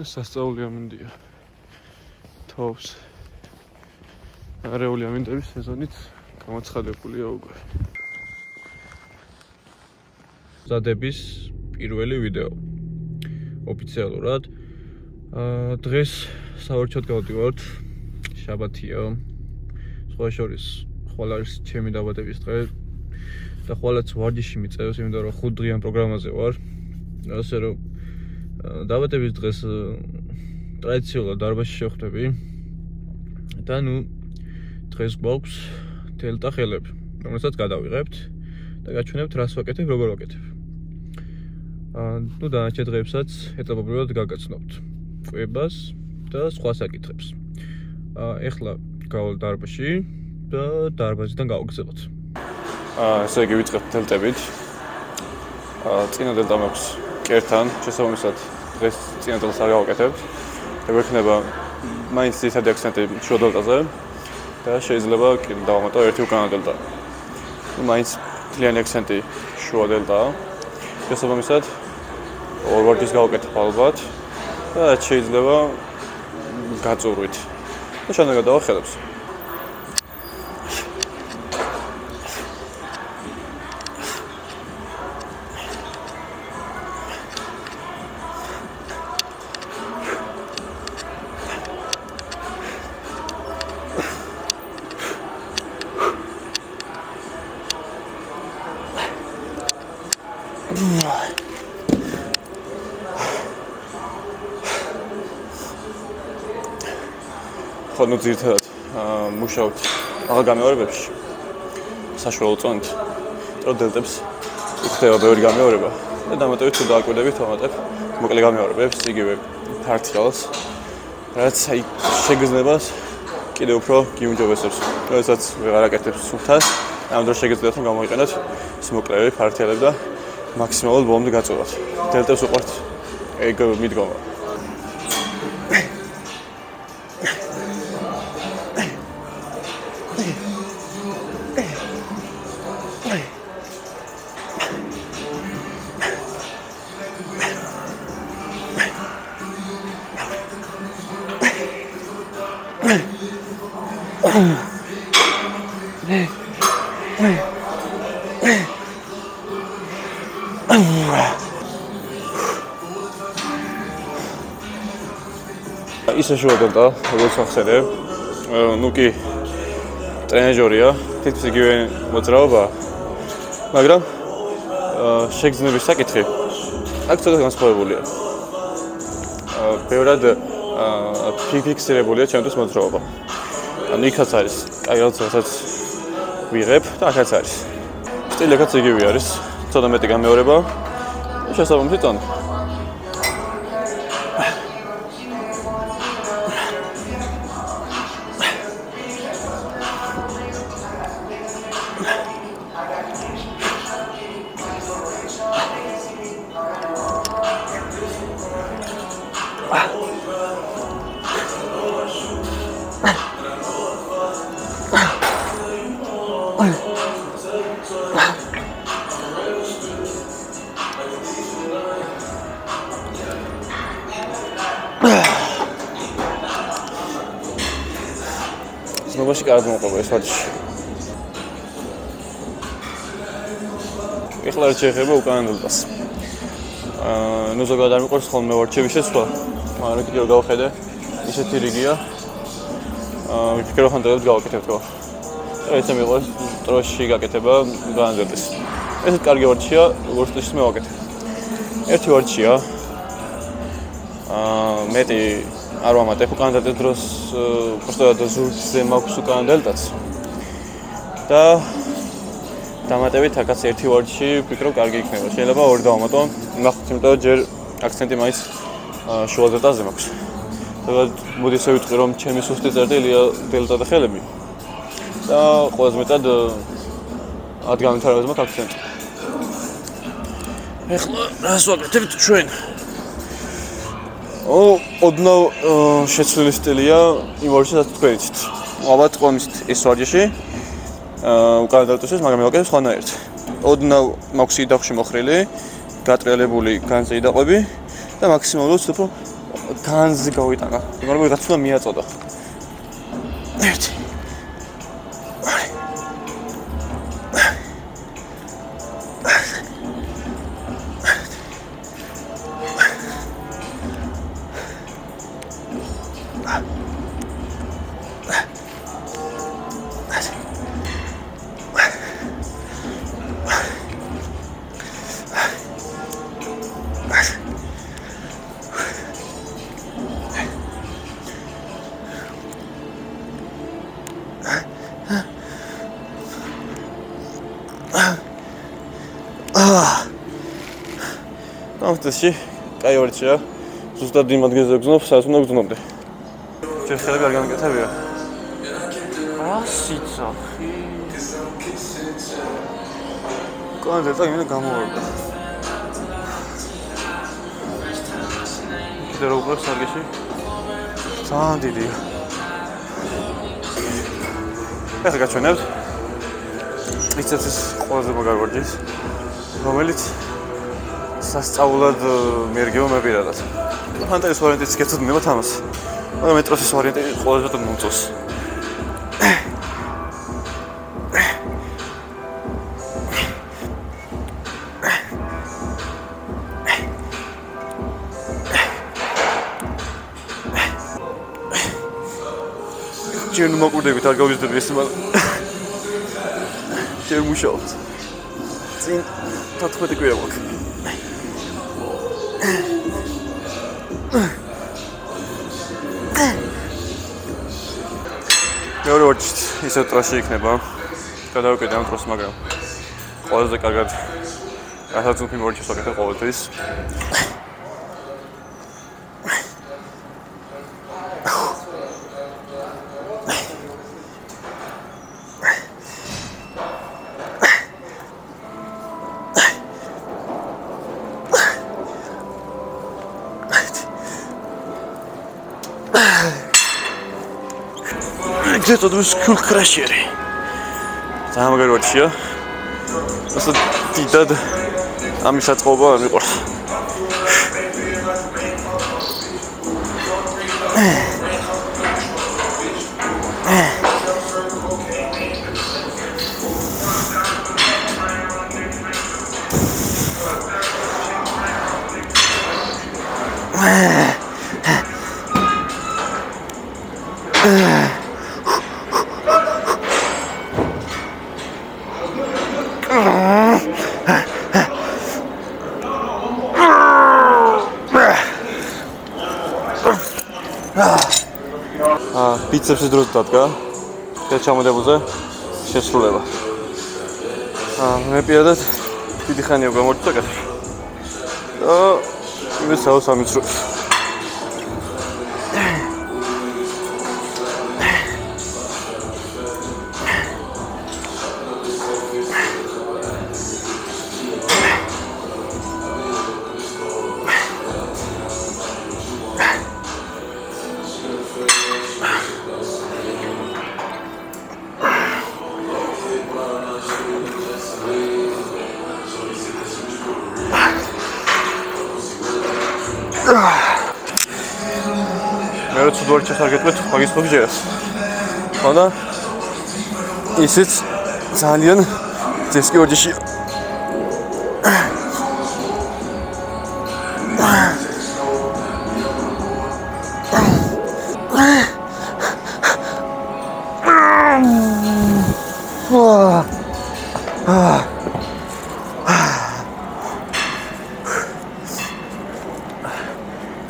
სასწაული ამინდია თავს არეული ამინდების სეზონით გამოცხადებულია უკვე ზადების პირველი ვიდეო ოფიციალურად დღეს საორჩოდ გავდივართ შაბათია სხვა შორის ხვალ არის ჩემი დაბადების დღე და ხვალაც ვარჯიში მიწევს იმიტომ რომ 5 დღიან პროგრამაზე ვარ ასე რომ დაბადების დღეს ტრადიციულად დარბაზში შევხვდები და ნუ დღეს გვაქვს დელტა ხელები რომელსაც გადავიღებთ და გაჩვენებთ რას ვაკეთებ როგორ ვაკეთებ ნუ დანარჩენ დღეებსაც ეტაპობრივად გაგაცნობთ კვებას და სხვა საკითხებს ეხლა გავალ დარბაზში და დარბაზიდან გავგზავნოთ ესე იგი ვიწყებთ დელტებით წინა დელტა მაქვს კერთან შესაბამისად დღეს წინა დელტას არ გავაკეთებთ და გვექნება მაინც ისეთი აქცენტი შუა დელტაზე და შეიძლება კიდევ დავამატო ერთი უკანა დელტა მაინც მთლიანი აქცენტი შუა დელტაა შესაბამისად ორ ვარჯიშს გავაკეთებ ალბათ და შეიძლება გაწურვით და შემდეგ გადავახელებს ხონუ ძირთად მუშაობთ აღარ გამეორებებში საშუალო წონით ტრო დელტებს იქნება ბევრი გამეორება და დამატებით თუ დააკვირდებით ვამატებ მოკლე გამეორებებს იგივე ფართიალს რაც აი შეგრძნებას კიდევ უფრო გიუმჯობესებს როდესაც ვეღარ აკეთებ სუფთას ამ დროს შეგიძლიათ რომ გამოიყენოთ ის მოკლეები ფართიალები და მაქსიმალურად ბოლომდე გაწურვათ დელტებს უყვართ ეგ მიდგომა ისე შუა დელტა, როგორც ახსენე, ნუ კი ტრენაჟორია, თითქმის იგივე მოძრაობა, მაგრამ შეგრძნების საკითხი აქ ცოტა განსხვავებულია. ბევრად ფიქსირებულია ჩემთვის მოძრაობა. ანუ იქაც არის, კაი რაღაცაც ვიღებ და აქაც არის. სტილი აქაც იგივე არის, ცოტა მეტი გამეორება, შესაბამისად წონი. ზოგადად კარგი მოყვება ეს ვარჯიში. ეხლა რაც შეეხება უკანა დელტას. ნუ ზოგადად არ მიყვარს ხოლმე ვარჯიშების შესვლა, მაგრამ კიდევ გავხედე, ისეთი რიგია. ვიფიქრე რომ ხანდახან გავაკეთებ თქო. ეს მიყვარს დროში გაკეთება უკანა დელტის. ესეც კარგი ვარჯიშია, როგორც წესი მე ვაკეთებ. ერთი ვარჯიშია. მეტი არ ვამატებ უკანა დელტის დროს უბრალოდ ზურგზე მაქვს უკანა დელტაც და დამატებით აქაც ერთი ვარჯიში ვფიქრობ კარგი იქნება შეიძლება ორი დავამატო ნახოთ იმიტომ რომ ჯერ აქცენტი მაინც შუა დელტაზე მაქვს ზოგადად მოდი ესე ვიტყვი რომ ჩემი სუსტი წერტილია დელტა და ხელები და ყველაზე მეტად ათ განვითარებაზე მაქვს აქცენტი ეხლა რას ვაკეთებთ ჩვენ ოდნავ შეცვლილი სტილია იმ ვარჯიშსაც თქვენით. ალბათ ყომისთ ეს ვარჯიში უკანა დელტისთვის, მაგრამ მე ვაკეთებ სხვანაირად. ოდნავ მაქვს იდახში მოხრილი, გატრიალებული განზე იდაყვები და მაქსიმალურად უფრო განზე გავიტანა. მაგრამ რაც უნდა მიაწოდო. ერთი. Ამასთში, კაი ვარჩია. ზუსტად იმ ადგილზე გზნობ, სადაც უნდა გზნობდე. ჩემს ხელები არ გამიკეთებია. სიცოცხლე. კონდეცა იმენა გამოვარდა. კიდე რო უყურებ სარგეში? ძალიან დიდია. ახლა გაჩვენებთ. ტრიცეპსის ყველაზე მაგარი ვარჯიშს, რომელიც სასწაულად მერგევა მეპირადად. ფანტაზიის ვარიანტიც გეცოდინება თამას. მაგრამ მეტროსის ვარიანტი ყველაზე მომწონს. ჯერ მოკვდებით არ გავიზრდები ეს მაგრამ ჯერ მუშაობთ. წინ 14 კვირა გვაქვს. მეორე ვარჯიშით ისევ ტრაში იქნება. გადავაკეთე ამ დროს, მაგრამ ყველაზე კარგად რასაც უფრო ვარჯიშს ვაკეთებ ყოველთვის. Где-то скул крашери. Там говорю, что? Просто титад. А мы сейчас оба не порс. ბიცეპსის დროს დადგა. და ჩამოდებულზე შესრულება. მე პირადად დიდი ხანია გამორჩა კაცი. და იმის საოს ამიცრუებს. მე რო ვარჩეს არ გეტყვით, მაგის ხო გიჟერას. ხოდა ისიც ძალიან ძესკი ვარჯიში.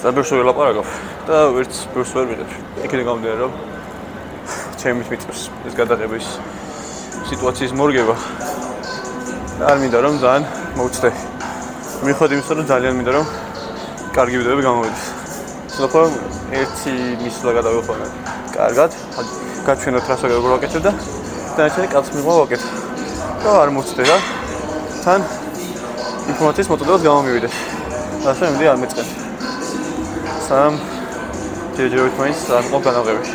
Საბერს ველაპარაკობ და ვერც ბევრს ვერ ვიღებ. იქიდან გამომდინარე რომ ჩემს მიწევს ეს გადაღების სიტუაციის მორგება. არ მინდა რომ ძალიან მოვწდე. მიუხედავად იმისა რომ ძალიან მინდა რომ კარგი ვიდეოები გამოვიდეს. ცოტა ერთი მისვლა გადავიხონე. კარგად, გაჩვენოთ რას როგორ ვაკეთებ და დანარჩენი კაცს მიღვა ვაკეთებ. და არ მოვწდე რა. თან ინფორმაციის მოწოდებას გამომივიდეს. ასე მინდა არ მეწყენ. Sam ჯერჯერობით მაინც არ მყავს განაღებაში.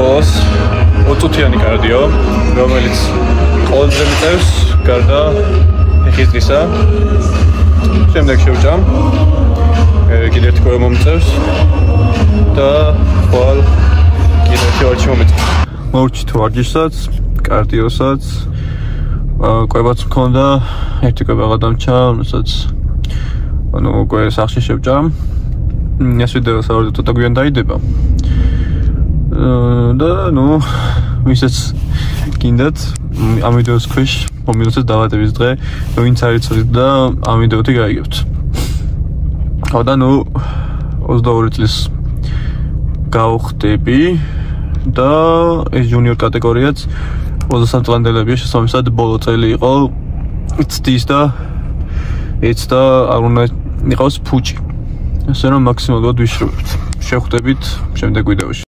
ბოლოს 20 წუთიანი კარდიო, რომელიც ყოველდღე მიწევს გარდა ფეხის დღისა. შემდეგ შევჭამ. კიდევ ერთი კვება მომწევს და ხვალ კიდევ ერთი ვარჯიში მომიწევს. მოვჭით ვარჯიშსაც, კარდიოსაც. კვებაც მქონდა, ერთი კვება გადამჭა, რომელსაც უკვე სახში შევჭამ. ეს ვიდეო საერთოდ ცოტა გვიან დაიდება. და ვისაც გინდათ ამ ვიდეოს ქვეშ მომილოცეთ დავადების დღე, ვინც არ იცოდით და ამ ვიდეოთი გაიგებთ. და 22 წლის გავხდები და ეს ჯუნიორ კატეგორიაც 23 წლამდელებია, შესაბამისად ბოლო წელი იყო ცდის და არ უნდა იყოს ფუჭი. ასე რომ მაქსიმალურად ვიშრობთ. შევხვდებით შემდეგ ვიდეოში.